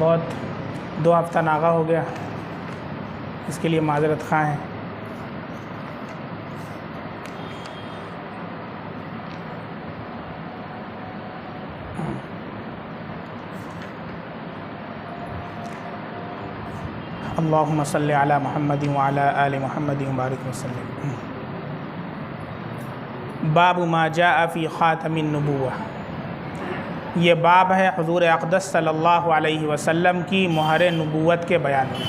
बहुत 2 हफ्ता नागा हो गया, इसके लिए माजरत ख़्वाह हैं। अल्लाहुम्मा सल्ली अला मुहम्मद व अला आलि मुहम्मद व बारिक वसल्लम। बाबु मा जाअ फ़ी ख़ातमिन नबुव्वा। ये बाब है हुज़ूर अक़दस सल्लल्लाहु अलैहि वसल्लम की मोहर नबूवत के बयान में।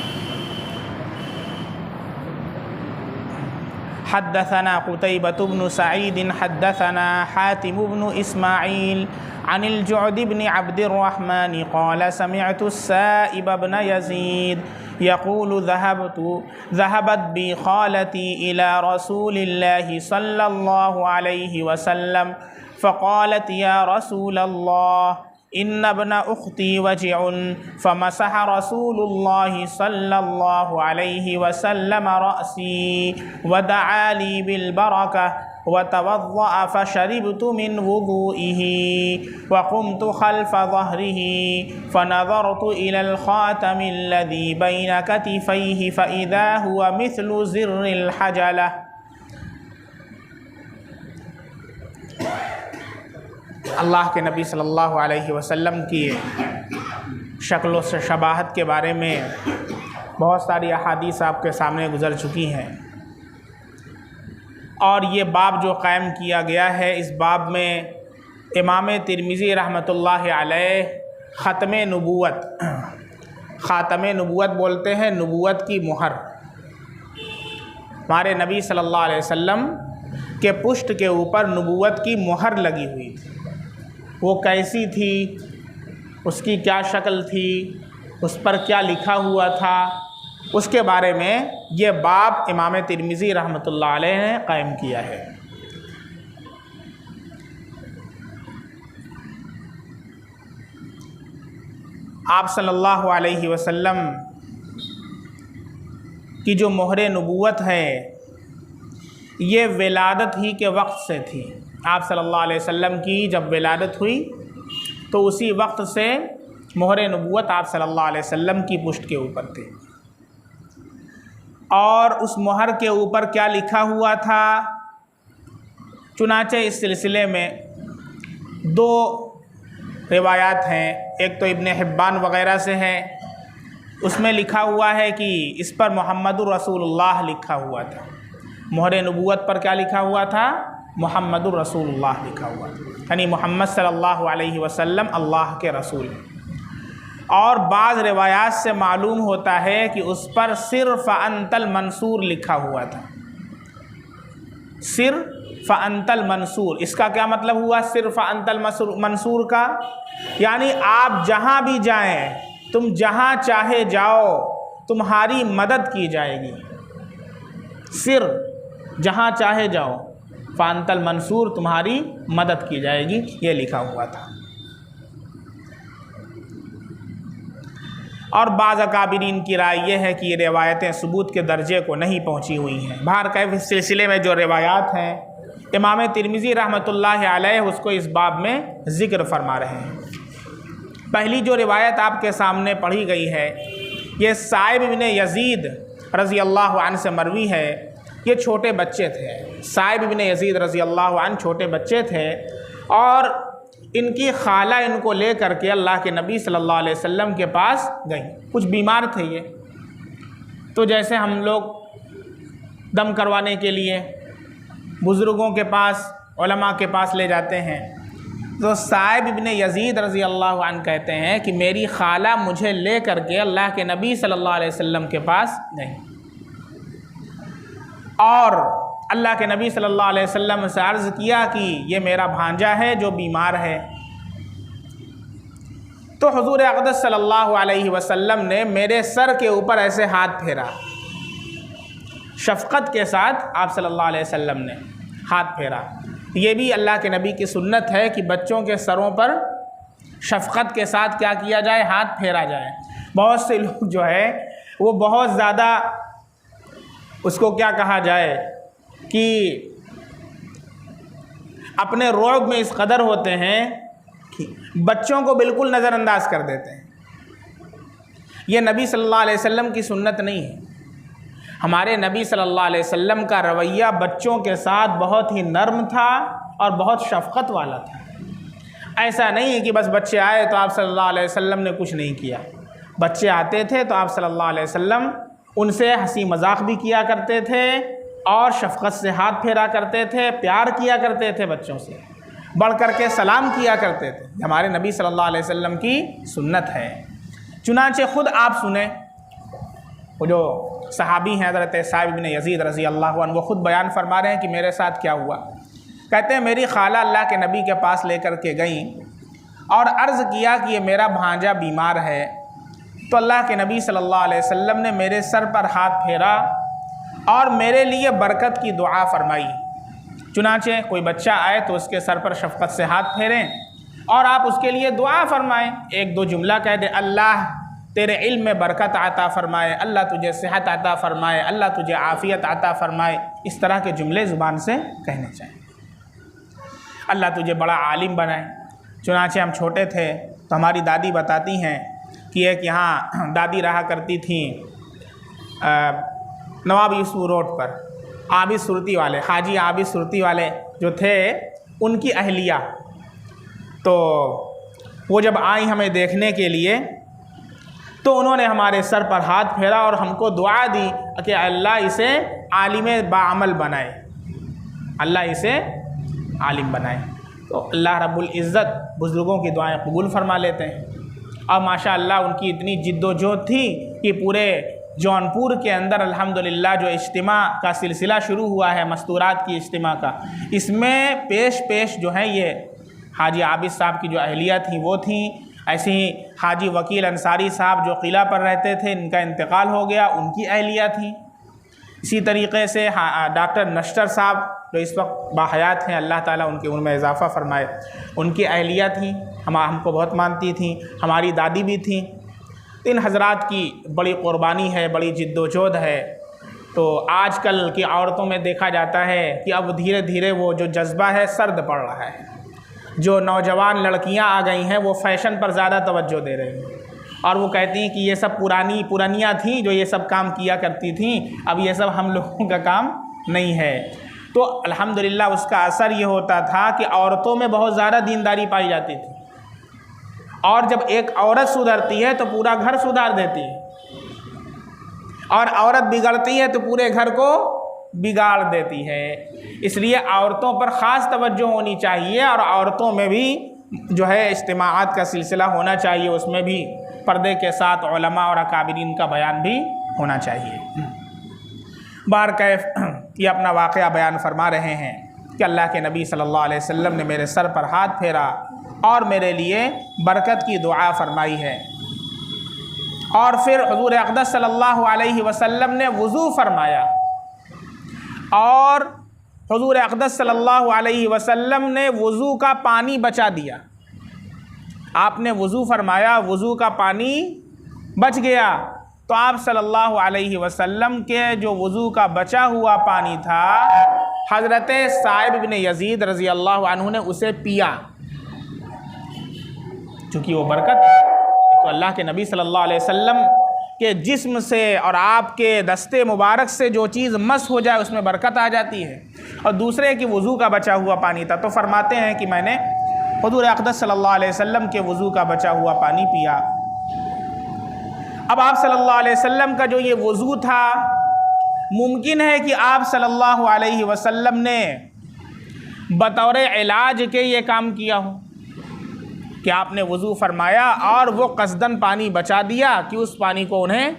हद्दसना क़ुतैबतु ब्नु सईद हद्दसना हातिम ब्नु इस्माईल अनिल जुअद ब्न अब्दिर्रहमान क़ाल समिअतु साइब ब्न यज़ीद यक़ूलु ज़हबत बी ख़ालती इला रसूलिल्लाहि सल्लल्लाहु अलैहि वसल्लम फ़क़ालत या रसूलल्लाह इन्न इब्न उख़्ती वजिउन फ़मसह रसूलुल्लाहि सल्लल्लाहु अलैहि वसल्लम रअसी वदअा ली बिलबरकह वतवज़्ज़अ फ़शरिबतु मिन वुज़ूइही वक़ुमतु ख़ल्फ़ ज़हरिही फ़नज़रतु इलल ख़ातमिल्लज़ी बैन कतिफ़ैहि फ़इज़ा हुवा मिस्लु ज़िर्रिल हजलह। अल्लाह के नबी सल्लल्लाहु अलैहि वसल्लम की शक्ल से शबाहत के बारे में बहुत सारी अहादीस आपके सामने गुज़र चुकी हैं, और ये बाब जो क़ायम किया गया है, इस बाब में इमाम तिरमिज़ी रहमतुल्लाह अलैह ख़त्म नबूवत, ख़ातम नबूवत बोलते हैं नबूवत की मोहर, हमारे नबी सल्लल्लाहु अलैहि वसल्लम के पुष्ट के ऊपर नबूवत की मोहर लगी हुई थी। वो कैसी थी, उसकी क्या शक्ल थी, उस पर क्या लिखा हुआ था, उसके बारे में ये बाब इमाम तिरमिज़ी रहमतुल्लाह अलैह ने क़ायम किया है। आप सल्लल्लाहु अलैहि वसल्लम की जो मोहर नबूवत है, ये विलादत ही के वक्त से थी। आप सल्लल्लाहु अलैहि वसल्लम की जब विलादत हुई तो उसी वक्त से मोहर नबूवत आप सल्लल्लाहु अलैहि वसल्लम की पुष्ट के ऊपर थी। और उस मोहर के ऊपर क्या लिखा हुआ था, चुनाचे इस सिलसिले में 2 रिवायात हैं। एक तो इब्न हिब्बान वग़ैरह से है, उसमें लिखा हुआ है कि इस पर मुहम्मदुर रसूलुल्लाह लिखा हुआ था। मोहर नबूवत पर क्या लिखा हुआ था, मुहम्मदुर रसूलुल्लाह लिखा हुआ था, यानी मोहम्मद सल्लल्लाहु अलैहि वसल्लम अल्लाह के रसूल। और बाज़ रिवायात से मालूम होता है कि उस पर सिर्फ़ अंतल मंसूर लिखा हुआ था। सिर्फ़ अंतल मंसूर, इसका क्या मतलब हुआ सिर्फ़ अंतल मंसूर का? यानी आप जहाँ भी जाएं, तुम जहाँ चाहे जाओ, तुम्हारी मदद की जाएगी। सिर जहाँ चाहे जाओ, फ़ांतल मंसूर, तुम्हारी मदद की जाएगी, ये लिखा हुआ था। और बाज़ अकाबिरीन की राय यह है कि ये रिवायतें सबूत के दर्जे को नहीं पहुँची हुई हैं। बाहर कैफ इस सिलसिले में जो रिवायात हैं, इमाम तिरमिज़ी रहमतुल्लाह अलैह उसको इस बाब में ज़िक्र फरमा रहे हैं। पहली जो रिवायत आपके सामने पढ़ी गई है, ये साइब इब्न यज़ीद रज़ी अल्लाह अन्हु से मरवी है। ये छोटे बच्चे थे, साइब इब्न यज़ीद रज़ी अल्लाह अन्हु छोटे बच्चे थे, और इनकी खाला इनको ले करके अल्लाह के नबी सल्लल्लाहु अलैहि वसल्लम के पास गई। कुछ बीमार थे ये, तो जैसे हम लोग दम करवाने के लिए बुज़ुर्गों के पास, उलमा के पास ले जाते हैं, तो साइब इब्न यज़ीद रज़ी अल्लाह अन्हु कहते हैं कि मेरी खाला मुझे ले करके अल्लाह के नबी सल्लल्लाहु अलैहि वसल्लम के पास गई, और अल्लाह के नबी सल्लल्लाहु अलैहि वसल्लम से अर्ज़ किया कि ये मेरा भांजा है जो बीमार है। तो हुज़ूर अक़दस सल्लल्लाहु अलैहि वसल्लम ने मेरे सर के ऊपर ऐसे हाथ फेरा, शफ़क़त के साथ आप सल्लल्लाहु अलैहि वसल्लम ने हाथ फेरा। ये भी अल्लाह के नबी की सुन्नत है कि बच्चों के सरों पर शफ़क़त के साथ क्या किया जाए, हाथ फेरा जाए। बहुत से लोग जो है वो बहुत ज़्यादा, उसको क्या कहा जाए कि अपने रौब में इस कदर होते हैं कि बच्चों को बिल्कुल नज़रअंदाज कर देते हैं। ये नबी सल्लल्लाहु अलैहि वसल्लम की सुन्नत नहीं है। हमारे नबी सल्लल्लाहु अलैहि वसल्लम का रवैया बच्चों के साथ बहुत ही नर्म था और बहुत शफ़क़त वाला था। ऐसा नहीं है कि बस बच्चे आए तो आप सल्लल्लाहु अलैहि वसल्लम ने कुछ नहीं किया। बच्चे आते थे तो आप सल्लल्लाहु अलैहि वसल्लम उनसे हंसी मजाक भी किया करते थे और शफ़क़त से हाथ फेरा करते थे, प्यार किया करते थे, बच्चों से बढ़ कर के सलाम किया करते थे। हमारे नबी सल्लल्लाहु अलैहि वसल्लम की सुन्नत है। चुनांचे ख़ुद आप सुने, वो जो सहाबी हैं हज़रत साइब बिन यज़ीद रज़ी अल्लाह अन्हु, वो ख़ुद बयान फरमा रहे हैं कि मेरे साथ क्या हुआ। कहते हैं मेरी खाला अल्लाह के नबी के पास लेकर के गई और अर्ज़ किया कि ये मेरा भांजा बीमार है। तो अल्लाह के नबी सल्लल्लाहु अलैहि वसल्लम ने मेरे सर पर हाथ फेरा और मेरे लिए बरकत की दुआ फरमाई। चुनांचे कोई बच्चा आए तो उसके सर पर शफ़क़त से हाथ फेरें और आप उसके लिए दुआ फरमाएं। एक दो जुमला कह दे, अल्लाह तेरे इल्म में बरकत आता फ़रमाए, अल्लाह तुझे सेहत आता फ़रमाए, अल्लाह तुझे आफ़ियत आता फ़रमाए। इस तरह के जुमले ज़ुबान से कहने चाहिए। अल्लाह तुझे बड़ा आलिम बनाए। चुनांचे हम छोटे थे तो हमारी दादी बताती हैं कि एक यहाँ दादी रहा करती थी नवाब यूसुफ रोड पर, आबिद सुरती वाले, हाजी आबिद सुरती वाले जो थे उनकी अहलिया। तो वो जब आई हमें देखने के लिए तो उन्होंने हमारे सर पर हाथ फेरा और हमको दुआ दी कि अल्लाह इसे आलिम बाअमल बनाए, अल्लाह इसे आलिम बनाए। तो अल्लाह रब्बुल इज़्ज़त बुज़ुर्गों की दुआएं कबूल फरमा लेते हैं। और माशाअल्लाह उनकी इतनी जिद्दोजहद थी कि पूरे जौनपुर के अंदर अल्हम्दुलिल्लाह जो इज्तिमा का सिलसिला शुरू हुआ है मस्तूरात की इज्तिमा का, इसमें पेश जो हैं ये हाजी आबिद साहब की जो अहलिया थी वो थी। ऐसे ही हाजी वकील अंसारी साहब जो किला पर रहते थे, इनका इंतकाल हो गया, उनकी अहलिया थी। इसी तरीक़े से डॉक्टर नश्तर साहब जो इस वक्त बाहयात हैं, अल्लाह ताला उनके उनमें इजाफ़ा फ़रमाए, उनकी अहलिया थी, हमको बहुत मानती थी। हमारी दादी भी थी। इन हज़रात की बड़ी क़ुरबानी है, बड़ी जिद्दोजहद है। तो आजकल की औरतों में देखा जाता है कि अब धीरे धीरे वो जो जज्बा है सर्द पड़ रहा है। जो नौजवान लड़कियां आ गई हैं वो फ़ैशन पर ज़्यादा तवज्जो दे रही हैं और वो कहती हैं कि ये सब पुरानियाँ थीं जो ये सब काम किया करती थीं, अब ये सब हम लोगों का काम नहीं है। तो अल्हम्दुलिल्लाह उसका असर ये होता था कि औरतों में बहुत ज़्यादा दीनदारी पाई जाती थी और जब एक औरत सुधरती है तो पूरा घर सुधार देती है और औरत बिगड़ती है तो पूरे घर को बिगाड़ देती है। इसलिए औरतों पर ख़ास तवज्जो होनी चाहिए और औरतों में भी जो है इज्तिमाआत का सिलसिला होना चाहिए, उसमें भी पर्दे के साथ उलमा और अकाबिरीन का बयान भी होना चाहिए। बारकैफ ये अपना वाक़या बयान फरमा रहे हैं कि अल्लाह के नबी सल्लल्लाहु अलैहि वसल्लम ने मेरे सर पर हाथ फेरा और मेरे लिए बरकत की दुआ फरमाई है। और फिर हुज़ूर अक़दस सल्लल्लाहु अलैहि वसल्लम ने वज़ू फरमाया और हुज़ूर अक़दस सल्लल्लाहु अलैहि वसल्लम ने वज़ू का पानी बचा दिया। आपने वज़ू फरमाया, वज़ू का पानी बच गया तो आप सल्लल्लाहु अलैहि वसल्लम के जो वज़ू का बचा हुआ पानी था हज़रत साइब बिन यज़ीद रज़ी अल्लाह अन्हु ने उसे पिया। चूँकि वो बरकत तो अल्लाह के नबी सल्लल्लाहु अलैहि वसल्लम के जिस्म से और आपके दस्ते मुबारक से जो चीज़ मस हो जाए उसमें बरकत आ जाती है। और दूसरे कि वज़ू का बचा हुआ पानी था तो फरमाते हैं कि मैंने हुज़ूर अक़दस सल्लल्लाहु अलैहि वसल्लम के वज़ू का बचा हुआ पानी पिया। अब आप सल्लल्लाहु अलैहि वसल्लम का जो ये वज़ू था, मुमकिन है कि आप सल्लल्लाहु अलैहि वसल्लम ने बतौर इलाज के ये काम किया हो कि आपने वज़ू फरमाया और वो कसदन पानी बचा दिया कि उस पानी को उन्हें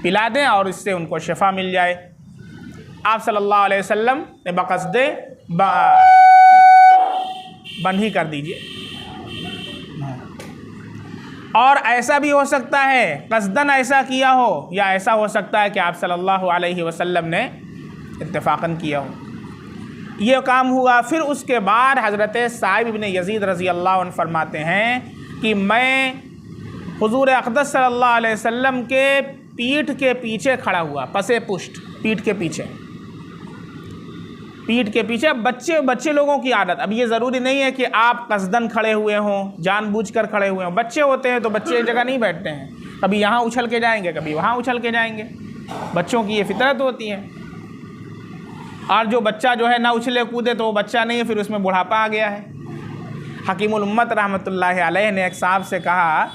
पिला दें और इससे उनको शिफा मिल जाए। आप सल्लल्लाहु अलैहि वसल्लम ने बक़सदे बंद ही कर दीजिए। और ऐसा भी हो सकता है कसदन ऐसा किया हो या ऐसा हो सकता है कि आप सल्लल्लाहु अलैहि वसल्लम ने इत्तेफ़ाक़न किया हो। ये काम हुआ। फिर उसके बाद हज़रत साइब इब्न यज़ीद रज़ी अल्लाह अन्हु फरमाते हैं कि मैं हुज़ूर अक़दस सल्लल्लाहु अलैहि वसल्लम के पीठ के पीछे खड़ा हुआ, पसे पुष्ट, पीठ के पीछे। बच्चे लोगों की आदत, अब ये ज़रूरी नहीं है कि आप कसदन खड़े हुए हों, जानबूझकर खड़े हुए हों। बच्चे होते हैं तो बच्चे एक जगह नहीं बैठते हैं, कभी यहाँ उछल के जाएंगे, कभी वहाँ उछल के जाएंगे। बच्चों की ये फितरत होती है। और जो बच्चा जो है ना उछले कूदे तो वो बच्चा नहीं है, फिर उसमें बुढ़ापा आ गया है। हकीमुल उम्मत रहमतुल्लाहि अलैह ने एक साहब से कहा,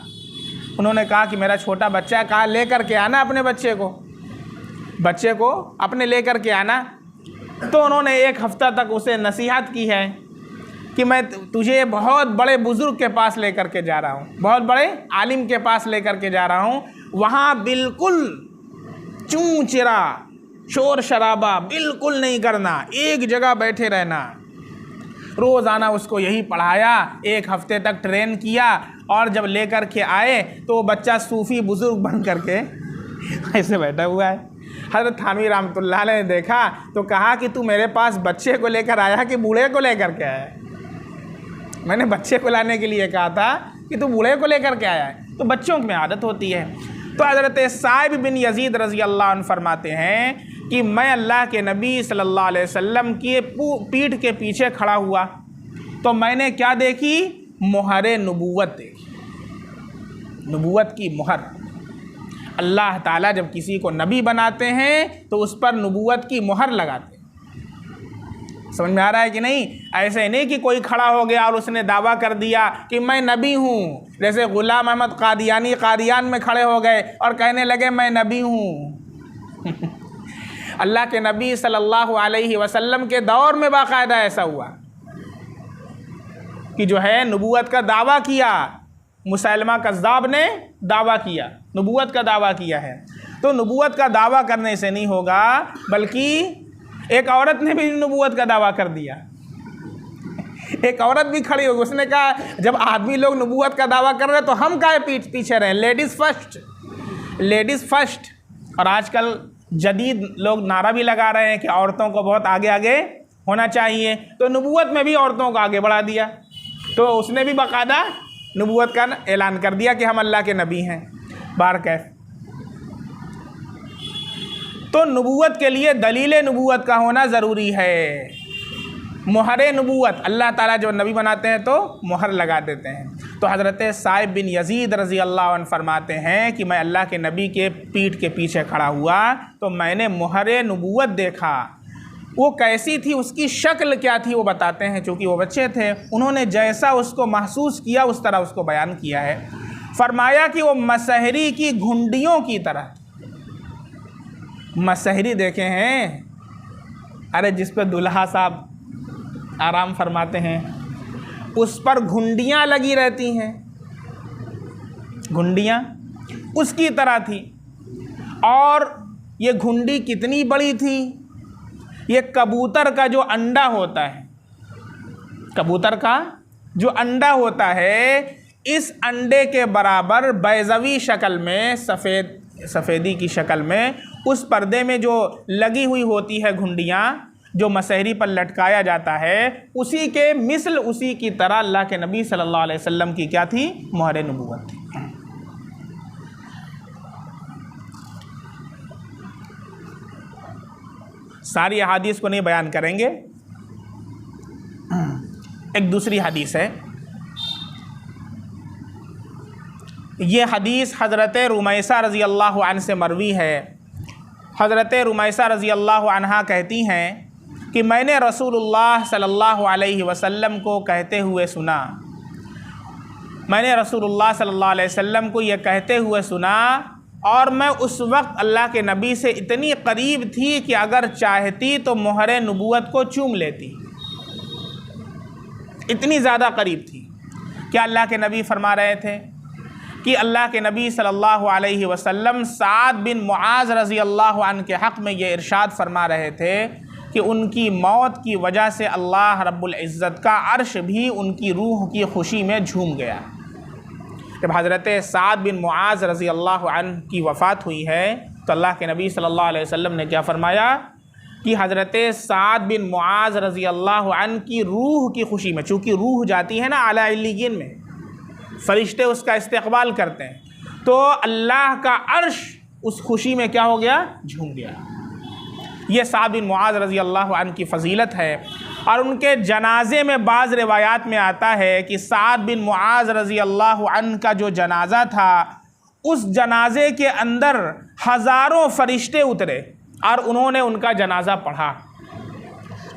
उन्होंने कहा कि मेरा छोटा बच्चा है, कहा लेकर के आना अपने बच्चे को अपने लेकर के आना। तो उन्होंने एक हफ्ता तक उसे नसीहत की है कि मैं तुझे बहुत बड़े बुज़ुर्ग के पास लेकर के जा रहा हूँ, बहुत बड़े आलिम के पास लेकर के जा रहा हूँ। वहाँ बिल्कुल चूँ चिरा शोर शराबा बिल्कुल नहीं करना, एक जगह बैठे रहना। रोज़ाना उसको यही पढ़ाया, एक हफ्ते तक ट्रेन किया, और जब लेकर के आए तो वो बच्चा सूफ़ी बुज़ुर्ग बन करके ऐसे बैठा हुआ है। हज़रत थानवी रहमतुल्लाह अलैह ने देखा तो कहा कि तू मेरे पास बच्चे को लेकर आया कि बूढ़े को लेकर के आया? मैंने बच्चे को लाने के लिए कहा था कि तू बूढ़े को लेकर के आया है। तो बच्चों में आदत होती है। तो हज़रत साइब बिन यजीद रज़ी अल्लाह अन्हु फरमाते हैं कि मैं अल्लाह के नबी सल्लल्लाहु अलैहि वसल्लम की पीठ के पीछे खड़ा हुआ तो मैंने क्या देखी? मोहरे नबूवत देखी। नबूवत की मोहर। अल्लाह ताला जब किसी को नबी बनाते हैं तो उस पर नबूवत की मोहर लगाते हैं। समझ में आ रहा है कि नहीं? ऐसे नहीं कि कोई खड़ा हो गया और उसने दावा कर दिया कि मैं नबी हूँ, जैसे गुलाम अहमद कादियानी कादियान में खड़े हो गए और कहने लगे मैं नबी हूँ। अल्लाह के नबी सल्लल्लाहु अलैहि वसल्लम के दौर में बाकायदा ऐसा हुआ कि जो है नबूवत का दावा किया, मुसैलमा कज़्ज़ाब ने दावा किया, नबूवत का दावा किया है। तो नबूवत का दावा करने से नहीं होगा, बल्कि एक औरत ने भी नबूवत का दावा कर दिया। एक औरत भी खड़ी होगी, उसने कहा जब आदमी लोग नबूवत का दावा कर रहे हैं तो हम काहे पीछे रहे? Ladies first, ladies first. और आजकल जदीद लोग नारा भी लगा रहे हैं कि औरतों को बहुत आगे आगे होना चाहिए, तो नबूवत में भी औरतों को आगे बढ़ा दिया। तो उसने भी बाकायदा नबूवत का ऐलान कर दिया कि हम अल्लाह के नबी हैं। बारकैफ। तो नबूवत के लिए दलील नबूवत का होना ज़रूरी है। मोहरे नबूवत, अल्लाह ताला जो नबी बनाते हैं तो मोहर लगा देते हैं। तो हज़रत साइब बिन यजीद रज़ी अल्लाह अन्हु फरमाते हैं कि मैं अल्लाह के नबी के पीठ के पीछे खड़ा हुआ तो मैंने मोहरे नबूवत देखा। वो कैसी थी, उसकी शक्ल क्या थी, वो बताते हैं। चूँकि वो बच्चे थे, उन्होंने जैसा उसको महसूस किया उस तरह उसको बयान किया है। फरमाया कि वो मसहरी की घुंडियों की तरह। मसहरी देखे हैं? अरे जिस पर दुल्हा साहब आराम फरमाते हैं, उस पर घुंडियाँ लगी रहती हैं, घुंडियाँ उसकी तरह थी। और ये घुंडी कितनी बड़ी थी? ये कबूतर का जो अंडा होता है, कबूतर का जो अंडा होता है, इस अंडे के बराबर बैज़वी शक्ल में, सफ़ेदी की शक्ल में, उस पर्दे में जो लगी हुई होती है घुंडियाँ, जो मसहरी पर लटकाया जाता है, उसी के मिसल, उसी की तरह अल्लाह के नबी सल्लल्लाहु अलैहि वसल्लम की क्या थी? मोहर नबूवत थी। सारी हदीस को नहीं बयान करेंगे। एक दूसरी हदीस है, ये हदीस हज़रत रुमैसा रज़ी अल्लाह अन्हा से मरवी है। हज़रत रुमैसा रज़ी अल्लाह अन्हा कहती हैं कि मैंने रसूलुल्लाह सल्लल्लाहु अलैहि वसल्लम को कहते हुए सुना, मैंने रसूलुल्लाह सल्लल्लाहु अलैहि वसल्लम को ये कहते हुए सुना, और मैं उस वक्त अल्लाह के नबी से इतनी करीब थी कि अगर चाहती तो मोहर नबूवत को चूम लेती। इतनी ज़्यादा करीब थी। क्या अल्लाह के नबी फरमा रहे थे कि अल्लाह के नबी सल्लल्लाहु अलैहि वसल्लम साद बिन मुआज़ रज़ी अल्लाह अन्हु के हक़ में ये इरशाद फरमा रहे थे कि उनकी मौत की वजह से अल्लाह रब्बुल इज़्ज़त का अर्श भी उनकी रूह की खुशी में झूम गया। जब हज़रत साद बिन मुआज़ रज़ी अल्लाह अन्हु की वफ़ात हुई है तो अल्लाह के नबी सल्लल्लाहु अलैहि वसल्लम ने क्या फरमाया कि हज़रत साद बिन मुआज़ रज़ी अल्लाह अन्हु की रूह की खुशी में, चूँकि रूह जाती है ना आला इल्लियीन में, फ़रिश्ते उसका इस्तक़बाल करते हैं, तो अल्लाह का अर्श उस खुशी में क्या हो गया? झूम गया। ये साद बिन मुआज़ रज़ी अल्लाह अन्हु की फ़जीलत है। और उनके जनाज़े में बाज़ रिवायात में आता है कि साद बिन मुआज़ रज़ी अल्लाह अन्हु का जो जनाज़ा था उस जनाजे के अंदर हज़ारों फरिश्ते उतरे और उन्होंने उनका जनाजा पढ़ा।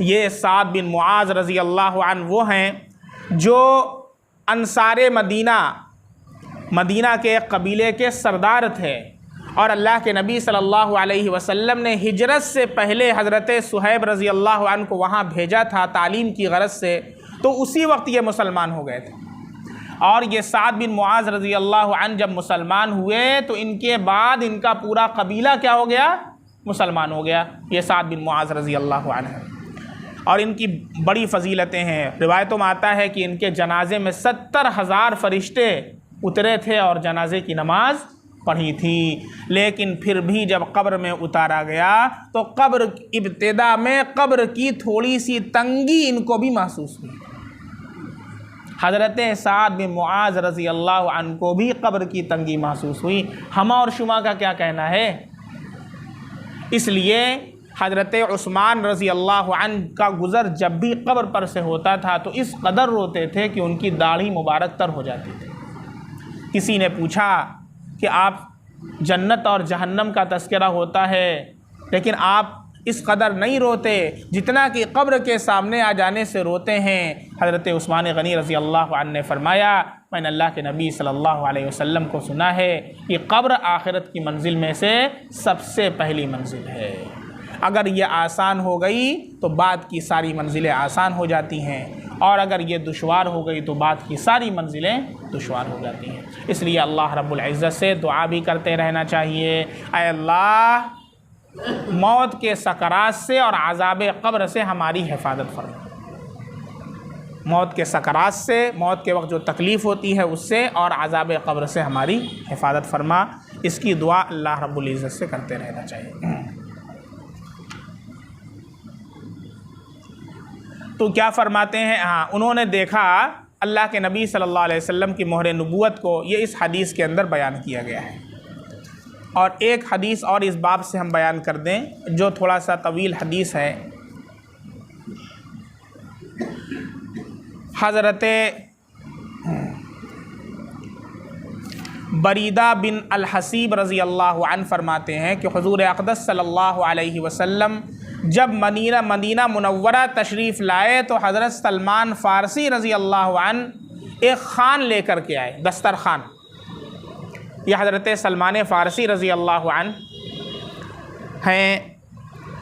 ये साद बिन मुआज़ रज़ी अल्लाह अन्हु वो हैं जो अंसारे मदीना के एक कबीले के सरदार थे और अल्लाह के नबी सल्लल्लाहु अलैहि वसल्लम ने हिजरत से पहले हज़रत सुहैब रज़ी अल्लाह अन्हु को वहाँ भेजा था तालीम की गरज से, तो उसी वक्त ये मुसलमान हो गए थे। और ये साद बिन मुआज़ रज़ी अल्लाह अन्हु जब मुसलमान हुए तो इनके बाद इनका पूरा कबीला क्या हो गया? मुसलमान हो गया। ये साद बिन मुआज़ रज़ी अल्लाह अन्हु, और इनकी बड़ी फ़जीलतें हैं। रिवायतों में आता है कि इनके जनाजे में 70,000 फरिश्ते उतरे थे और जनाजे की नमाज पढ़ी थी। लेकिन फिर भी जब कब्र में उतारा गया तो कब्र इब्तिदा में कब्र की थोड़ी सी तंगी इनको भी महसूस हुई। हज़रत साद बिन मुआज़ रज़ी अल्लाह अन्हु को भी कब्र की तंगी महसूस हुई। हमा और शुमा का क्या कहना है? इसलिए हज़रत उस्मान रज़ी अल्लाह अन्हु का गुज़र जब भी कब्र पर से होता था तो इस कदर रोते थे कि उनकी दाढ़ी मुबारक तर हो जाती थी। किसी ने पूछा कि आप जन्नत और जहन्नम का तज़किरा होता है लेकिन आप इस कदर नहीं रोते जितना कि कब्र के सामने आ जाने से रोते हैं। हज़रत उस्मान गनी रज़ी अल्लाह अन्हु ने फरमाया, मैंने अल्लाह के नबी सल्लल्लाहु अलैहि वसल्लम को सुना है कि कब्र आखिरत की मंजिल में से सबसे पहली मंजिल है। अगर ये आसान हो गई तो बाद की सारी मंजिलें आसान हो जाती हैं, और अगर ये दुश्वार हो गई तो बाद की सारी मंजिलें दुश्वार हो जाती हैं। इसलिए अल्लाह रब्बुल इज़्ज़त से दुआ भी करते रहना चाहिए, ऐ अल्लाह मौत के सकरात से और अज़ाब क़ब्र से हमारी हिफाजत फरमा। मौत के सकरात से, मौत के वक्त जो तकलीफ़ होती है उससे, और अज़ाब क़ब्र से हमारी हिफाजत फरमा। इसकी दुआ अल्लाह रब्बुल इज़्ज़त से करते रहना चाहिए। तो क्या फरमाते हैं? हाँ, उन्होंने देखा अल्लाह के नबी सल्लल्लाहु अलैहि वसल्लम की मोहर नबूवत को, ये इस हदीस के अंदर बयान किया गया है। और एक हदीस और इस बाब से हम बयान कर दें जो थोड़ा सा तवील हदीस है। हज़रत बरीदा बिन अल-हसीब रज़ी अल्लाह अन्हु फरमाते हैं कि हुज़ूर अक़दस सल्लल्लाहु अलैहि वसल्लम जब मदीना मुनव्वरा तशरीफ़ लाए तो हज़रत सलमान फ़ारसी रज़ी अल्लाह अन्हु एक ख़ान लेकर के आए, दस्तरख़ान। यह हज़रत सलमान फ़ारसी रज़ी अल्लाह अन्हु हैं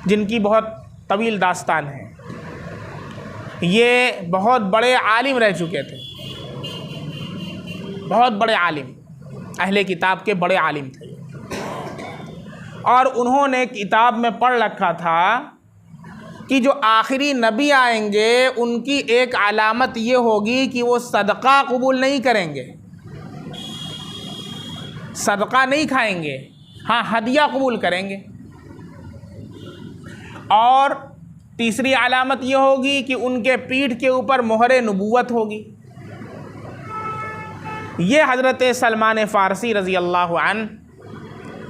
जिनकी बहुत तवील दास्तान है। ये बहुत बड़े आलिम रह चुके थे, बहुत बड़े आलिम, अहले किताब के बड़े आलिम थे। और उन्होंने किताब में पढ़ रखा था कि जो आखिरी नबी आएंगे उनकी एक अलामत ये होगी कि वो सदका कबूल नहीं करेंगे, सदका नहीं खाएंगे, हाँ हदिया कबूल करेंगे। और तीसरी अलामत ये होगी कि उनके पीठ के ऊपर मोहर नबूवत होगी। ये हज़रत सलमान फ़ारसी रज़ी अल्लाह अन्हु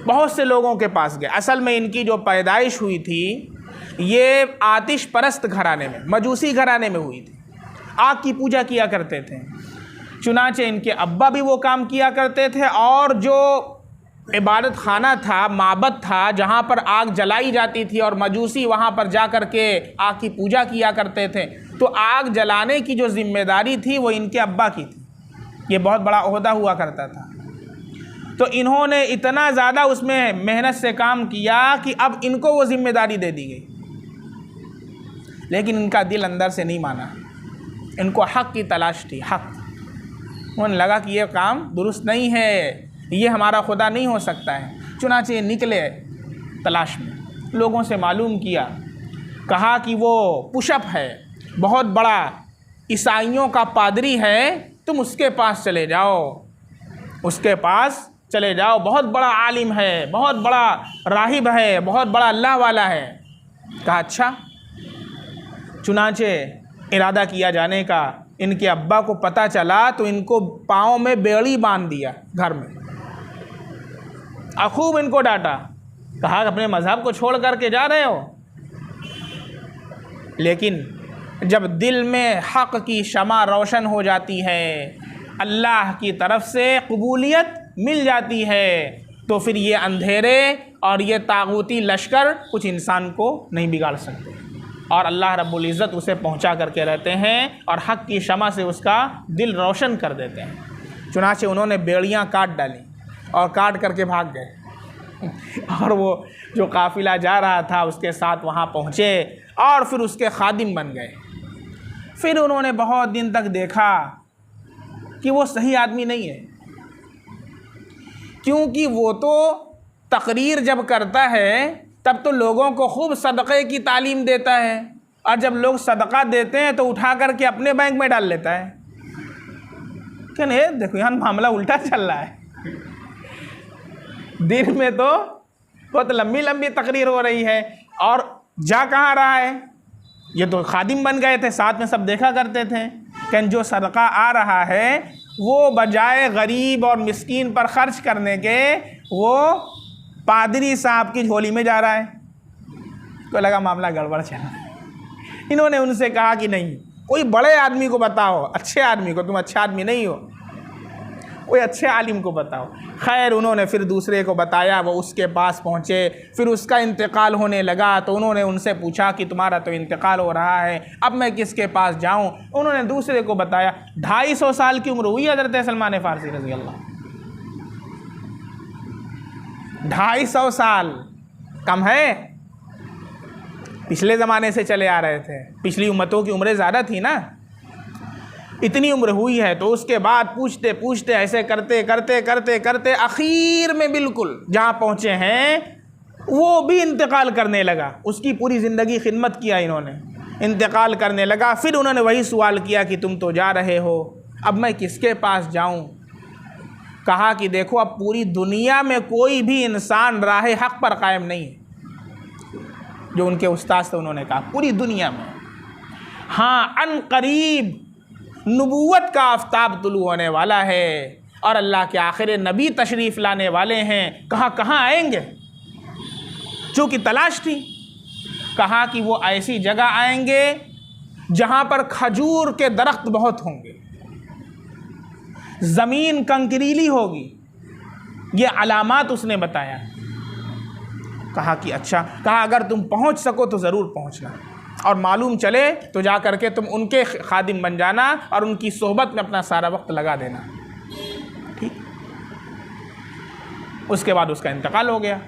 बहुत से लोगों के पास गए। असल में इनकी जो पैदाइश हुई थी ये आतिश परस्त घराने में, मजूसी घराने में हुई थी। आग की पूजा किया करते थे, चुनाचे इनके अब्बा भी वो काम किया करते थे। और जो इबादत खाना था, माबद था, जहाँ पर आग जलाई जाती थी और मजूसी वहाँ पर जा कर के आग की पूजा किया करते थे, तो आग जलाने की जो जिम्मेदारी थी वो इनके अब्बा की थी। ये बहुत बड़ा ओहदा हुआ करता था। तो इन्होंने इतना ज़्यादा उसमें मेहनत से काम किया कि अब इनको वो जिम्मेदारी दे दी गई, लेकिन इनका दिल अंदर से नहीं माना। इनको हक़ की तलाश थी, हक़। उन्हें लगा कि ये काम दुरुस्त नहीं है, ये हमारा खुदा नहीं हो सकता है। चुनाचे निकले तलाश में, लोगों से मालूम किया, कहा कि वो पुशअप है, बहुत बड़ा ईसाइयों का पादरी है, तुम उसके पास चले जाओ, उसके पास चले जाओ, बहुत बड़ा आलिम है, बहुत बड़ा राहिब है, बहुत बड़ा अल्लाह वाला है। कहा अच्छा। चुनाचे इरादा किया जाने का। इनके अब्बा को पता चला तो इनको पाँव में बेड़ी बांध दिया घर में, खूब इनको डांटा, कहा अपने मज़हब को छोड़ करके जा रहे हो। लेकिन जब दिल में हक़ की शमा रोशन हो जाती है, अल्लाह की तरफ से कबूलियत मिल जाती है तो फिर ये अंधेरे और ये तागूती लश्कर कुछ इंसान को नहीं बिगाड़ सकते, और अल्लाह रब्बुल इज़्ज़त उसे पहुंचा करके रहते हैं और हक़ की शमा से उसका दिल रोशन कर देते हैं। चुनाचे उन्होंने बेड़ियाँ काट डाली और काट करके भाग गए और वो जो काफ़िला जा रहा था उसके साथ वहाँ पहुँचे और फिर उसके खादिम बन गए। फिर उन्होंने बहुत दिन तक देखा कि वो सही आदमी नहीं है, क्योंकि वो तो तकरीर जब करता है तब तो लोगों को खूब सदक़े की तालीम देता है, और जब लोग सदक़ा देते हैं तो उठा करके अपने बैंक में डाल लेता है। क्या नहीं, देखो यहाँ मामला उल्टा चल रहा है। दिन में तो बहुत लंबी लंबी तकरीर हो रही है और जा कहाँ रहा है, ये तो खादिम बन गए थे, साथ में सब देखा करते थे। कि जो सदका आ रहा है वो बजाय गरीब और मिस्कीन पर ख़र्च करने के वो पादरी साहब की झोली में जा रहा है। को लगा मामला गड़बड़ चला। इन्होंने उनसे कहा कि नहीं, कोई बड़े आदमी को बताओ, अच्छे आदमी को, तुम अच्छा आदमी नहीं हो, कोई अच्छे आलिम को बताओ। खैर उन्होंने फिर दूसरे को बताया, वो उसके पास पहुँचे, फिर उसका इंतकाल होने लगा तो उन्होंने उनसे पूछा कि तुम्हारा तो इंतकाल हो रहा है, अब मैं किसके पास जाऊँ। उन्होंने दूसरे को बताया। 250 साल की उम्र हुई हज़रत सलमान फ़ारसी रज़ी अल्लाह। 250 साल कम है, पिछले ज़माने से चले आ रहे थे, पिछली उम्मतों की उम्रें ज़्यादा थी ना, इतनी उम्र हुई है। तो उसके बाद पूछते पूछते ऐसे करते करते करते करते आखिर में बिल्कुल जहाँ पहुँचे हैं वो भी इंतकाल करने लगा। उसकी पूरी ज़िंदगी खिदमत किया इन्होंने, इंतकाल करने लगा। फिर उन्होंने वही सवाल किया कि तुम तो जा रहे हो, अब मैं किसके पास जाऊँ। कहा कि देखो अब पूरी दुनिया में कोई भी इंसान राह हक़ पर कायम नहीं है। जो उनके उस्ताद थे उन्होंने कहा पूरी दुनिया में, हाँ अन करीब नबूवत का आफताब तुलू होने वाला है और अल्लाह के आखिर नबी तशरीफ़ लाने वाले हैं। कहाँ आएंगे, चूँकि तलाश थी। कहा कि वो ऐसी जगह आएंगे जहाँ पर खजूर के दरख्त बहुत होंगे, ज़मीन कंकरीली होगी, ये अलामात उसने बताया। कहा कि अच्छा, कहा अगर तुम पहुँच सको तो ज़रूर पहुँचना, और मालूम चले तो जा करके तुम उनके खादिम बन जाना और उनकी सोहबत में अपना सारा वक्त लगा देना। ठीक, उसके बाद उसका इंतकाल हो गया।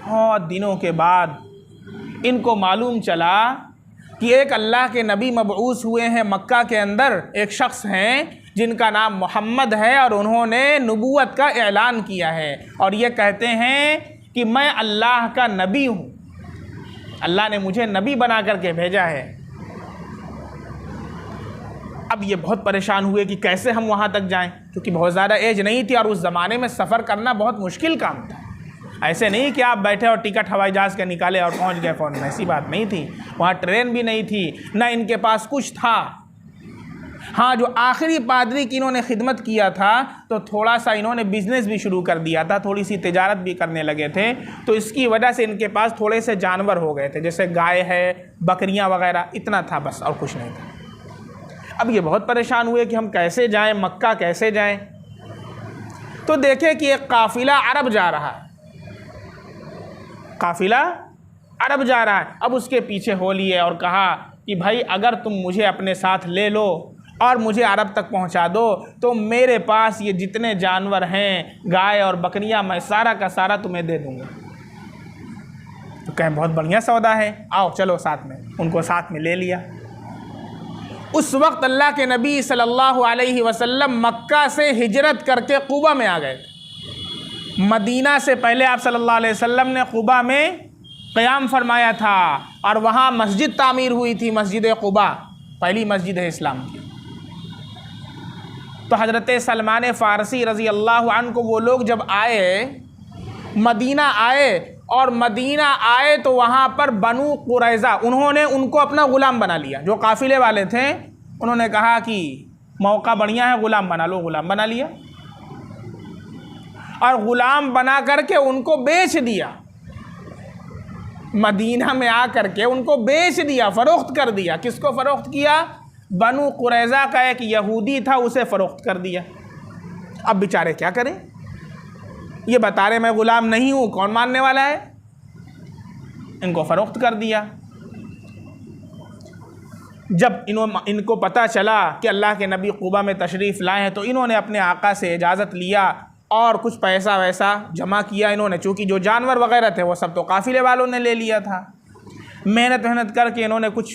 बहुत दिनों के बाद इनको मालूम चला कि एक अल्लाह के नबी मबऊस हुए हैं मक्का के अंदर, एक शख्स हैं जिनका नाम मोहम्मद है, और उन्होंने नबूवत का ऐलान किया है और ये कहते हैं कि मैं अल्लाह का नबी हूँ, अल्लाह ने मुझे नबी बना करके भेजा है। अब ये बहुत परेशान हुए कि कैसे हम वहाँ तक जाएं, क्योंकि बहुत ज़्यादा एज नहीं थी और उस ज़माने में सफ़र करना बहुत मुश्किल काम था। ऐसे नहीं कि आप बैठे और टिकट हवाई जहाज़ के निकाले और पहुँच गए फ़ौरन, ऐसी बात नहीं थी। वहाँ ट्रेन भी नहीं थी, ना इनके पास कुछ था। हाँ, जो आखिरी पादरी की इन्होंने खिदमत किया था तो थोड़ा सा इन्होंने बिज़नेस भी शुरू कर दिया था, थोड़ी सी तिजारत भी करने लगे थे, तो इसकी वजह से इनके पास थोड़े से जानवर हो गए थे, जैसे गाय है, बकरियां वगैरह, इतना था बस, और कुछ नहीं था। अब ये बहुत परेशान हुए कि हम कैसे जाएं, मक्का कैसे जाएं। तो देखे कि एक काफ़िला अरब जा रहा है, काफ़िला अरब जा रहा है। अब उसके पीछे हो लिए और कहा कि भाई अगर तुम मुझे अपने साथ ले लो और मुझे अरब तक पहुंचा दो तो मेरे पास ये जितने जानवर हैं, गाय और बकरियां, मैं सारा का सारा तुम्हें दे दूंगा। तो कहें बहुत बढ़िया सौदा है, आओ चलो साथ में। उनको साथ में ले लिया। उस वक्त अल्लाह के नबी सल्लल्लाहु अलैहि वसल्लम मक्का से हिजरत करके कुबा में आ गए थे। मदीना से पहले आप सल्लल्लाहु अलैहि वसल्लम ने कुबा में क़याम फरमाया था और वहाँ मस्जिद तामीर हुई थी, मस्जिद कुबा, पहली मस्जिद है इस्लाम की। तो हज़रत सलमान फ़ारसी रज़ी अल्लाह अन्हु को वो लोग जब आए, मदीना आए, और मदीना आए तो वहाँ पर बनु कुरैज़ा, उन्होंने उनको अपना ग़ुलाम बना लिया। जो काफ़िले वाले थे उन्होंने कहा कि मौका बढ़िया है, ग़ुलाम बना लो, ग़ुलाम बना लिया और ग़ुलाम बना करके उनको बेच दिया। मदीना में आ करके उनको बेच दिया, फ़रोख्त कर दिया। किसको फ़रोख्त किया? बनु कुरैज़ा का एक यहूदी था, उसे फ़रोख्त कर दिया। अब बेचारे क्या करें, ये बता रहे मैं ग़ुलाम नहीं हूँ, कौन मानने वाला है। इनको फ़रोख्त कर दिया। जब इनको पता चला कि अल्लाह के नबी क़ुबा में तशरीफ़ लाए हैं तो इन्होंने अपने आका से इजाज़त लिया और कुछ पैसा वैसा जमा किया इन्होंने, चूँकि जो जानवर वगैरह थे वो सब तो काफ़िले वालों ने ले लिया था। मेहनत करके इन्होंने कुछ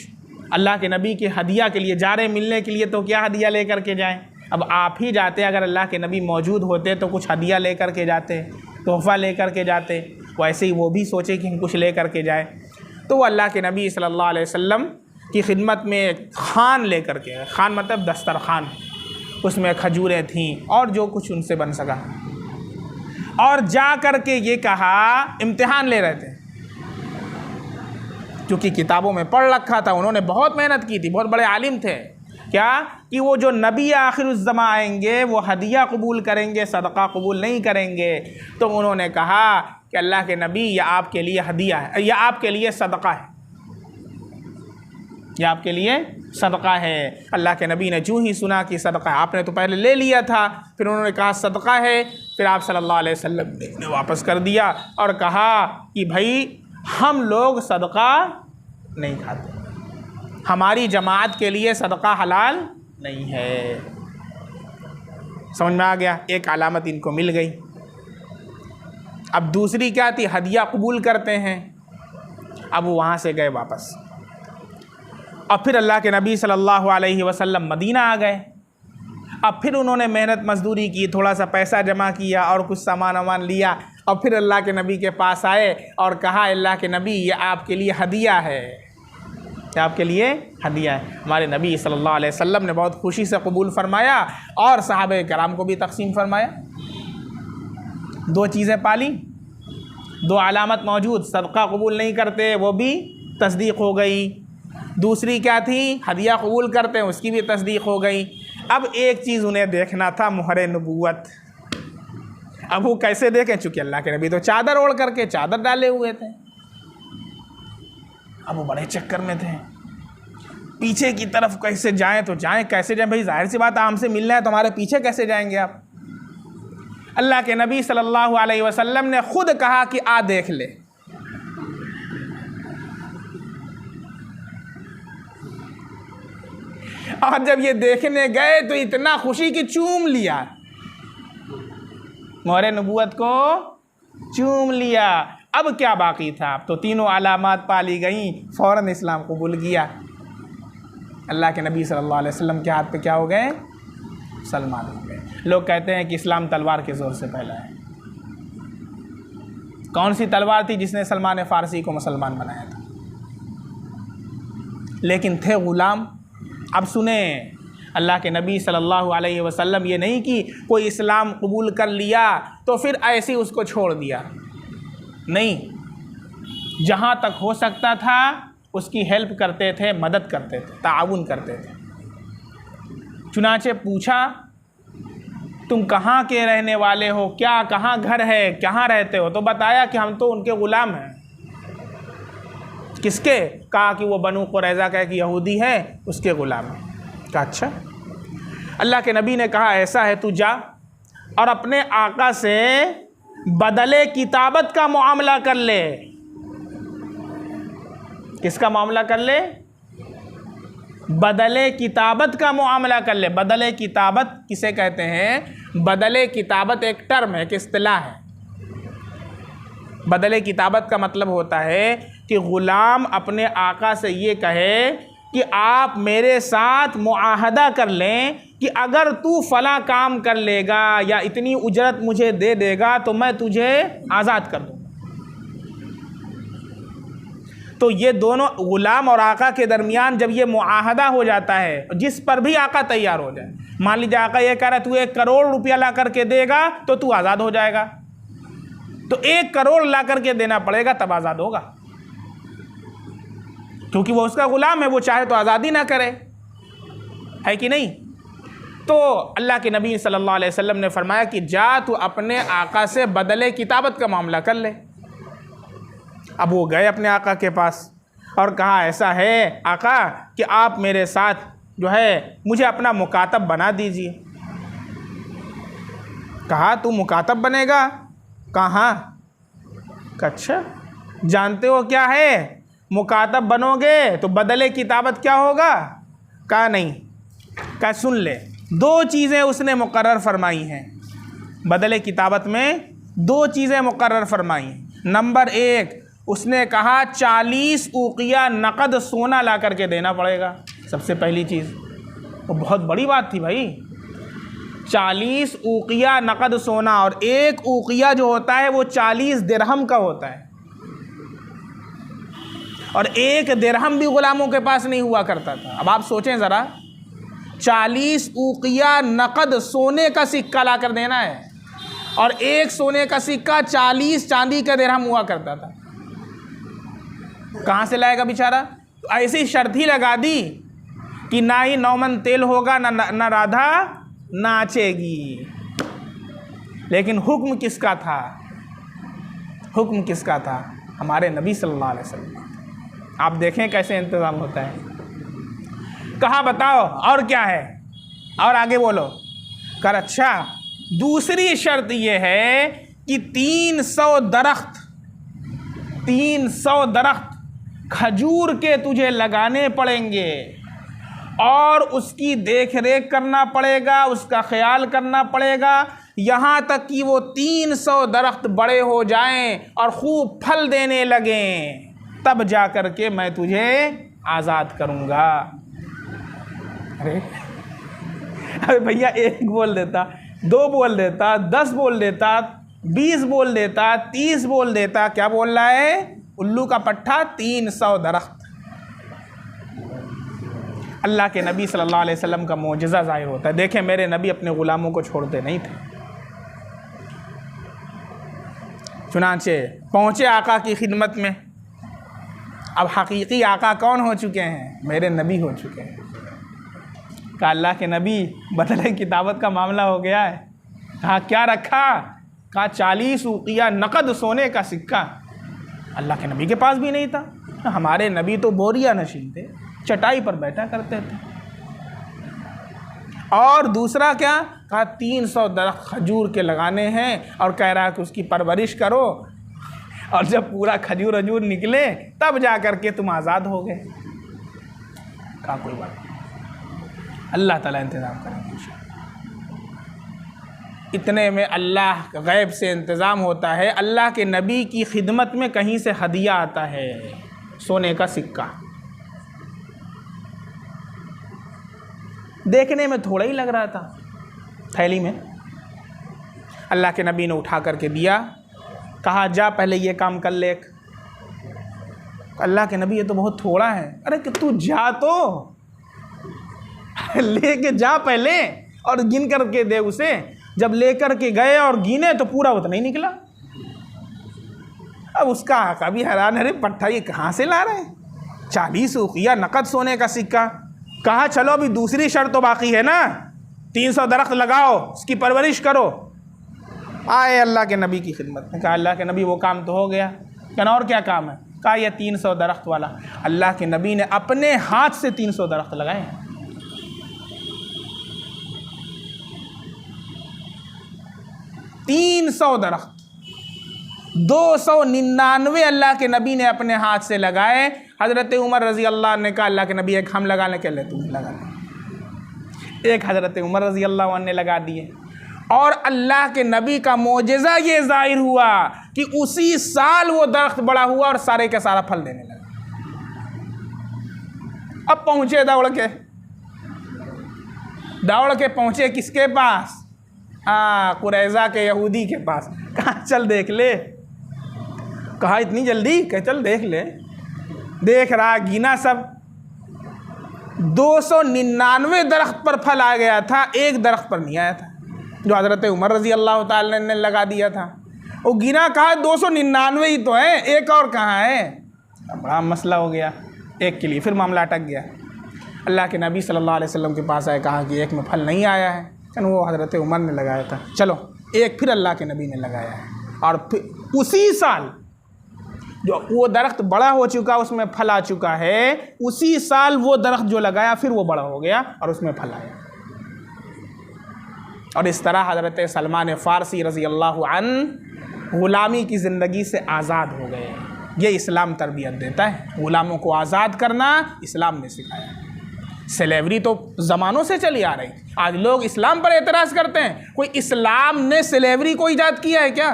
अल्लाह के नबी के हदिया के लिए, जा रहे मिलने के लिए तो क्या हदिया लेकर के जाएं। अब आप ही जाते, अगर अल्लाह के नबी मौजूद होते तो कुछ हदिया लेकर के जाते, तोहफ़ा लेकर के जाते। वैसे ही वो भी सोचे कि हम कुछ ले करके जाए। तो वो अल्लाह के नबी सल्लल्लाहु अलैहि वसल्लम की खिदमत में खान लेकर के, खान मतलब दस्तरखान, उसमें खजूरें थीं और जो कुछ उनसे बन सका, और जा कर के ये कहा, इम्तिहान ले रहे थे क्योंकि किताबों में पढ़ रखा था, उन्होंने बहुत मेहनत की थी, बहुत बड़े आलिम थे, क्या कि वो जो नबी आखिरुज़्ज़मा आएंगे वो हदिया कबूल करेंगे, सदका कबूल नहीं करेंगे। तो उन्होंने कहा कि अल्लाह के नबी यह आपके लिए हदिया है, यह आपके लिए सदका है, यह आपके लिए सदका है। अल्लाह के नबी ने जो ही सुना कि सदका है, आपने तो पहले ले लिया था, फिर उन्होंने कहा सदका है, फिर आप सल्लल्लाहु अलैहि वसल्लम ने वापस कर दिया और कहा कि भाई हम लोग सदका नहीं खाते, हमारी जमात के लिए सदका हलाल नहीं है। समझ में आ गया, एक अलामत इनको मिल गई। अब दूसरी क्या थी, हदिया कबूल करते हैं। अब वो वहाँ से गए वापस, अब फिर अल्लाह के नबी सल्लल्लाहु अलैहि वसल्लम मदीना आ गए। अब फिर उन्होंने मेहनत मजदूरी की, थोड़ा सा पैसा जमा किया और कुछ सामान वामान लिया, और फिर अल्लाह के नबी के पास आए और कहा अल्लाह के नबी ये आपके लिए हदिया है, ये आपके लिए हदिया है। हमारे नबी सल्लल्लाहु अलैहि वसल्लम ने बहुत खुशी से कबूल फरमाया और सहाबे कराम को भी तकसीम फरमाया। दो चीज़ें पाली, दो अलामत मौजूद, सदका कबूल नहीं करते वो भी तस्दीक हो गई, दूसरी क्या थी, हदिया कबूल करते हैं उसकी भी तस्दीक हो गई। अब एक चीज़ उन्हें देखना था, मुहर नबूवत। अब वो कैसे देखें, चूँकि अल्लाह के नबी तो चादर ओढ़ करके, चादर डाले हुए थे, अब वो बड़े चक्कर में थे, पीछे की तरफ कैसे जाएं, तो जाएं कैसे जाएं, भाई जाहिर सी बात है हमसे मिलना है तो हमारे पीछे कैसे जाएंगे आप। अल्लाह के नबी सल्लल्लाहु अलैहि वसल्लम ने खुद कहा कि आ देख ले। और जब ये देखने गए तो इतना खुशी कि चूम लिया, मोहरे नबूवत को चूम लिया। अब क्या बाकी था, अब तो तीनों अलामात पाली गई, फ़ौरन इस्लाम कबूल किया। अल्लाह के नबी सल्लल्लाहु अलैहि वसल्लम के हाथ पे क्या हो गए, मुसलमान हो गए। लोग कहते हैं कि इस्लाम तलवार के ज़ोर से फैला है। कौन सी तलवार थी जिसने सलमान फ़ारसी को मुसलमान बनाया था, लेकिन थे ग़ुलाम। अब सुने, अल्लाह के नबी सल्लल्लाहु अलैहि वसल्लम ये नहीं कि कोई इस्लाम कबूल कर लिया तो फिर ऐसे ही उसको छोड़ दिया, नहीं, जहाँ तक हो सकता था उसकी हेल्प करते थे, मदद करते थे, ताउन करते थे। चुनाचे पूछा तुम कहाँ के रहने वाले हो, क्या कहाँ घर है, कहाँ रहते हो, तो बताया कि हम तो उनके ग़ुलाम हैं। किसके, कहा कि वो बनु कुरैज़ा का एक यहूदी है उसके ग़ुलाम है। कहा अच्छा। अल्लाह के नबी ने कहा ऐसा है, तू जा और अपने आका से बदले किताबत का मामला कर ले। किसका मामला कर ले, बदले किताबत का मामला कर ले। बदले किताबत किसे कहते हैं, बदले किताबत एक टर्म है, एक इस्तिलाह है। बदले किताबत का मतलब होता है कि ग़ुलाम अपने आका से ये कहे कि आप मेरे साथ मुआहदा कर लें कि अगर तू फ़ला काम कर लेगा या इतनी उजरत मुझे दे देगा तो मैं तुझे आज़ाद कर दूँगा। तो ये दोनों ग़ुलाम और आका के दरमियान जब ये मुआहदा हो जाता है, जिस पर भी आका तैयार हो जाए, मान लीजिए आका ये कह रहा है तू 1 करोड़ रुपया ला करके देगा तो तू आज़ाद हो जाएगा, तो 1 करोड़ ला करके देना पड़ेगा तब आज़ाद होगा, क्योंकि वो उसका ग़ुलाम है, वो चाहे तो आज़ादी ना करे, है कि नहीं। तो अल्लाह के नबी सल्लल्लाहु अलैहि वसल्लम ने फरमाया कि जा तू अपने आका से बदले किताबत का मामला कर ले। अब वो गए अपने आका के पास और कहा ऐसा है आका कि आप मेरे साथ जो है मुझे अपना मुकातब बना दीजिए। कहा तू मुकातब बनेगा? कहा अच्छा जानते हो क्या है, मुकातब बनोगे तो बदले किताबत क्या होगा? कहा नहीं। कहा सुन ले, दो चीज़ें उसने मुकर्रर फरमाई हैं बदले किताबत में, दो चीज़ें मुकर्रर फरमाई हैं। नंबर एक, उसने कहा 40 उकिया नकद सोना ला करके देना पड़ेगा, सबसे पहली चीज़। वो बहुत बड़ी बात थी भाई, 40 उकिया नकद सोना, और एक उकिया जो होता है वो 40 दिरहम का होता है, और एक दिरहम भी गुलामों के पास नहीं हुआ करता था। अब आप सोचें ज़रा, 40 उकिया नकद सोने का सिक्का ला कर देना है, और एक सोने का सिक्का 40 चांदी का दिरहम हुआ करता था। कहाँ से लाएगा बेचारा? तो ऐसी शर्त ही लगा दी कि ना ही 9 मन तेल होगा, ना राधा नाचेगी। लेकिन हुक्म किसका था? हुक्म किसका था? हमारे नबी सल्लल्लाहु अलैहि वसल्लम। आप देखें कैसे इंतज़ाम होता है। कहा बताओ और क्या है, और आगे बोलो। कर अच्छा दूसरी शर्त ये है कि 300 दरख्त खजूर के तुझे लगाने पड़ेंगे, और उसकी देख रेख करना पड़ेगा, उसका ख्याल करना पड़ेगा, यहाँ तक कि वो 300 दरख्त बड़े हो जाएं और खूब फल देने लगें, तब जा कर के मैं तुझे आज़ाद करूँगा। अरे भैया, एक बोल देता, 2 बोल देता, 10 बोल देता, 20 बोल देता, 30 बोल देता, क्या बोल रहा है? उल्लू का पट्ठा 300 दरख्त। अल्लाह के नबी सल्लल्लाहु अलैहि वसल्लम का मोजज़ा ज़ाहिर होता है। देखें, मेरे नबी अपने ग़ुलामों को छोड़ते नहीं थे। चुनांचे पहुँचे आका की खिदमत में। अब हकीकी आका कौन हो चुके हैं? मेरे नबी हो चुके हैं। कहा अल्लाह के नबी, बदले किताबत का मामला हो गया है। कहा क्या रखा? कहा 40 उकिया नकद सोने का सिक्का। अल्लाह के नबी के पास भी नहीं था। हमारे नबी तो बोरिया नशीन थे, चटाई पर बैठा करते थे। और दूसरा क्या? कहा 300 दरख्त खजूर के लगाने हैं, और कह रहा है कि उसकी परवरिश करो, और जब पूरा खजूर वजूर निकले तब जा कर के तुम आज़ाद हो गए। कहा कोई बात नहीं, अल्लाह ताला इंतज़ाम करेंगे। इतने में अल्लाह गैब से इंतज़ाम होता है। अल्लाह के नबी की खिदमत में कहीं से हदिया आता है, सोने का सिक्का। देखने में थोड़ा ही लग रहा था, थैली में। अल्लाह के नबी ने उठा करके दिया, कहा जा पहले ये काम कर ले। अल्लाह के नबी, ये तो बहुत थोड़ा है। अरे कि तू जा तो लेके जा पहले, और गिन करके दे उसे। जब लेकर के गए और गिने तो पूरा उतना ही निकला। अब उसका आका भी हैरान, अरे पट्ठा ये कहाँ से ला रहे हैं? 40 उकिया नकद सोने का सिक्का। कहा चलो अभी दूसरी शर्त तो बाकी है ना, 300 दरख्त लगाओ, उसकी परवरिश करो। आए अल्लाह के नबी की खिदमत में। कहा अल्लाह के नबी, वो काम तो हो गया। कहना और क्या काम है? कहा यह 300 दरख्त वाला। अल्लाह के नबी ने अपने हाथ से 300 दरख्त लगाए। 300 दरख्त, 299 अल्लाह के नबी ने अपने हाथ से लगाए। हज़रत उमर रज़ी अल्लाह ने कहा अल्लाह के नबी, एक हम लगाने के लिए तुम लगा लें। एक हज़रत उमर रज़ी अल्लाह ने लगा दिए। और अल्लाह के नबी का मोजज़ा ये ज़ाहिर हुआ कि उसी साल वो दरख्त बड़ा हुआ और सारे का सारा फल देने लगा। अब पहुँचे दौड़ के पहुँचे किसके पास? कुरैज़ा के यहूदी के पास। कहा चल देख ले। कहा इतनी जल्दी? कह चल देख ले। देख रहा, गिना सब, 299 दरख्त पर फल आ गया था, एक दरख्त पर नहीं आया था, जो हज़रत उमर रज़ी अल्लाह ताला ने लगा दिया था। वो गिना, कहा 299 ही तो है, एक और कहाँ है? बड़ा मसला हो गया एक के लिए, फिर मामला अटक गया। अल्लाह के नबी सल्लल्लाहु अलैहि वसल्लम के पास आए, कहा कि एक में फल नहीं आया है। कहना वो हज़रत उमर ने लगाया था। चलो एक फिर अल्लाह के नबी ने लगाया है, और फिर उसी साल जो वो दरख्त बड़ा हो चुका, उसमें फल आ चुका है, उसी साल वो दरख्त जो लगाया फिर वो बड़ा हो गया और उसमें फल आया। और इस तरह हज़रत सलमान फ़ारसी रज़ी अल्लाह अन्हु ग़ुलामी की ज़िंदगी से आज़ाद हो गए। ये इस्लाम तरबियत देता है, ग़ुलामों को आज़ाद करना इस्लाम ने सिखाया। स्लेवरी तो ज़मानों से चली आ रही। आज लोग इस्लाम पर एतराज़ करते हैं। कोई इस्लाम ने स्लेवरी को ईजाद किया है क्या?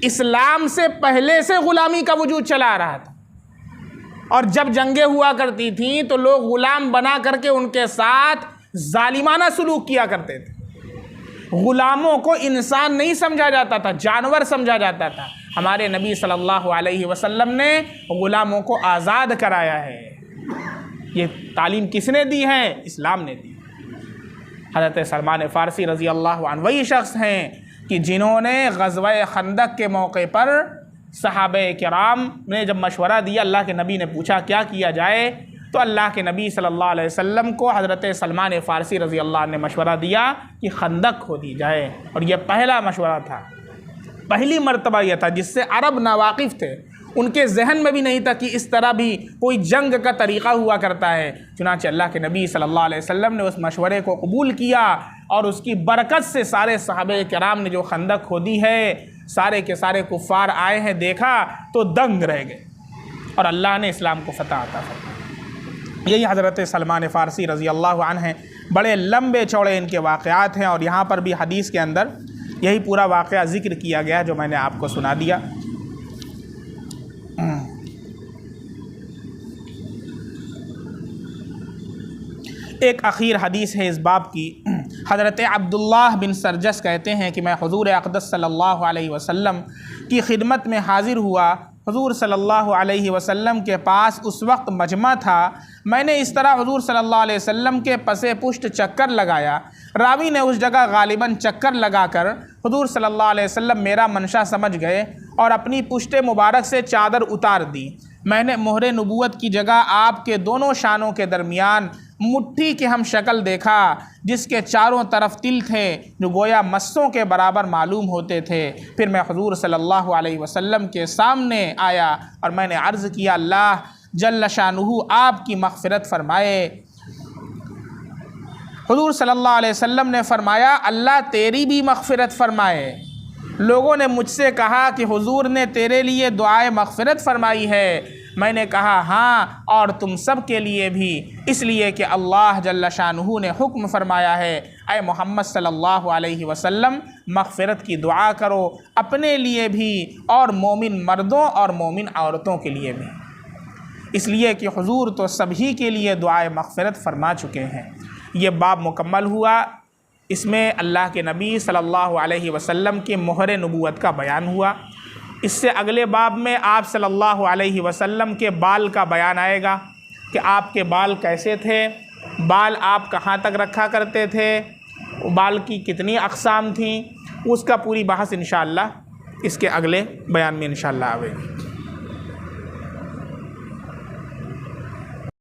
इस्लाम से पहले से ग़ुलामी का वजूद चला आ रहा था, और जब जंगें हुआ करती थीं तो लोग ग़ुलाम बना करके उनके साथ जालिमाना सलूक किया करते थे। ग़ुलामों को इंसान नहीं समझा जाता था, जानवर समझा जाता था। हमारे नबी सल्लल्लाहु अलैहि वसल्लम ने ग़ुलामों को आज़ाद कराया है। ये तालीम किसने दी है? इस्लाम ने दी। हज़रत सलमान फ़ारसी रज़ी अल्लाह अन्हु वही शख्स हैं कि जिन्होंने ग़ज़वा खंदक के मौके पर सहाबे किराम ने जब मशवरा दिया, अल्लाह के नबी ने पूछा क्या किया जाए, तो अल्लाह के नबी सल्लल्लाहु अलैहि वसल्लम को हज़रत सलमान फ़ारसी रज़ी अल्लाह अन्हु ने मशवरा दिया कि खंदक खोदी जाए। और यह पहला मशवरा था, पहली मर्तबा यह था जिससे अरब नावाकिफ़ थे, उनके जहन में भी नहीं था कि इस तरह भी कोई जंग का तरीक़ा हुआ करता है। चुनांचे अल्लाह के नबी सल्लल्लाहु अलैहि वसल्लम ने उस मशवरे को कबूल किया और उसकी बरकत से सारे सहाबे किराम ने जो खंदक खोदी है, सारे के सारे कुफ़ार आए हैं, देखा तो दंग रह गए और अल्लाह ने इस्लाम को फ़तह अता फरमाया। यही हज़रत सलमान फ़ारसी रज़ी अल्लाह अन्हु हैं। बड़े लंबे चौड़े इनके वाक़यात हैं और यहाँ पर भी हदीस के अंदर यही पूरा वाक़या ज़िक्र किया गया जो मैंने आपको सुना दिया। एक आखिर हदीस है इस बाब की। हज़रत अब्दुल्लाह बिन सरजस कहते हैं कि मैं हुज़ूर अक़दस सल्लल्लाहु अलैहि वसल्लम की खिदमत में हाज़िर हुआ। हुज़ूर सल्लल्लाहु अलैहि वसल्लम के पास उस वक्त मजमा था। मैंने इस तरह हुज़ूर सल्लल्लाहु अलैहि वसल्लम के पसे पुष्ट चक्कर लगाया। रावी ने उस जगह गालिबन चक्कर लगाकर हुज़ूर सल्लल्लाहु अलैहि वसल्लम मेरा मंशा समझ गए और अपनी पुष्ट मुबारक से चादर उतार दी। मैंने मोहरे नबूवत की जगह आपके दोनों शानों के दरमियान मुट्ठी की हम शक्ल देखा, जिसके चारों तरफ तिल थे जो गोया मस्सों के बराबर मालूम होते थे। फिर मैं हुज़ूर सल्लल्लाहु अलैहि वसल्लम के सामने आया और मैंने अर्ज़ किया, अल्लाह जल्ल शानुहु आपकी मग़फ़िरत फ़रमाए। हुज़ूर सल्लल्लाहु अलैहि वसल्लम ने फ़रमाया, अल्लाह तेरी भी मग़फ़िरत फ़रमाए। लोगों ने मुझसे कहा कि हुज़ूर ने तेरे लिए दुआए मग़फ़िरत फ़रमाई है। मैंने कहा हाँ, और तुम सब के लिए भी, इसलिए कि अल्लाह जल्ल शानुहु ने हुक्म फ़रमाया है, ऐ मोहम्मद सल्लल्लाहु अलैहि वसल्लम मग़फ़िरत की दुआ करो अपने लिए भी और मोमिन मर्दों और मोमिन औरतों के लिए भी। इसलिए कि हुज़ूर तो सभी के लिए दुआए मग़फ़िरत फ़रमा चुके हैं। ये बाब मुकम्मल हुआ। इसमें अल्लाह के नबी सल्लल्लाहु अलैहि वसल्लम के मोहरे नबूवत का बयान हुआ। इससे अगले बाब में आप सल्लल्लाहु अलैहि वसल्लम के बाल का बयान आएगा कि आपके बाल कैसे थे, बाल आप कहाँ तक रखा करते थे, बाल की कितनी अक़साम थी, उसका पूरी बहस इंशाअल्लाह इसके अगले बयान में इंशाअल्लाह आएगी।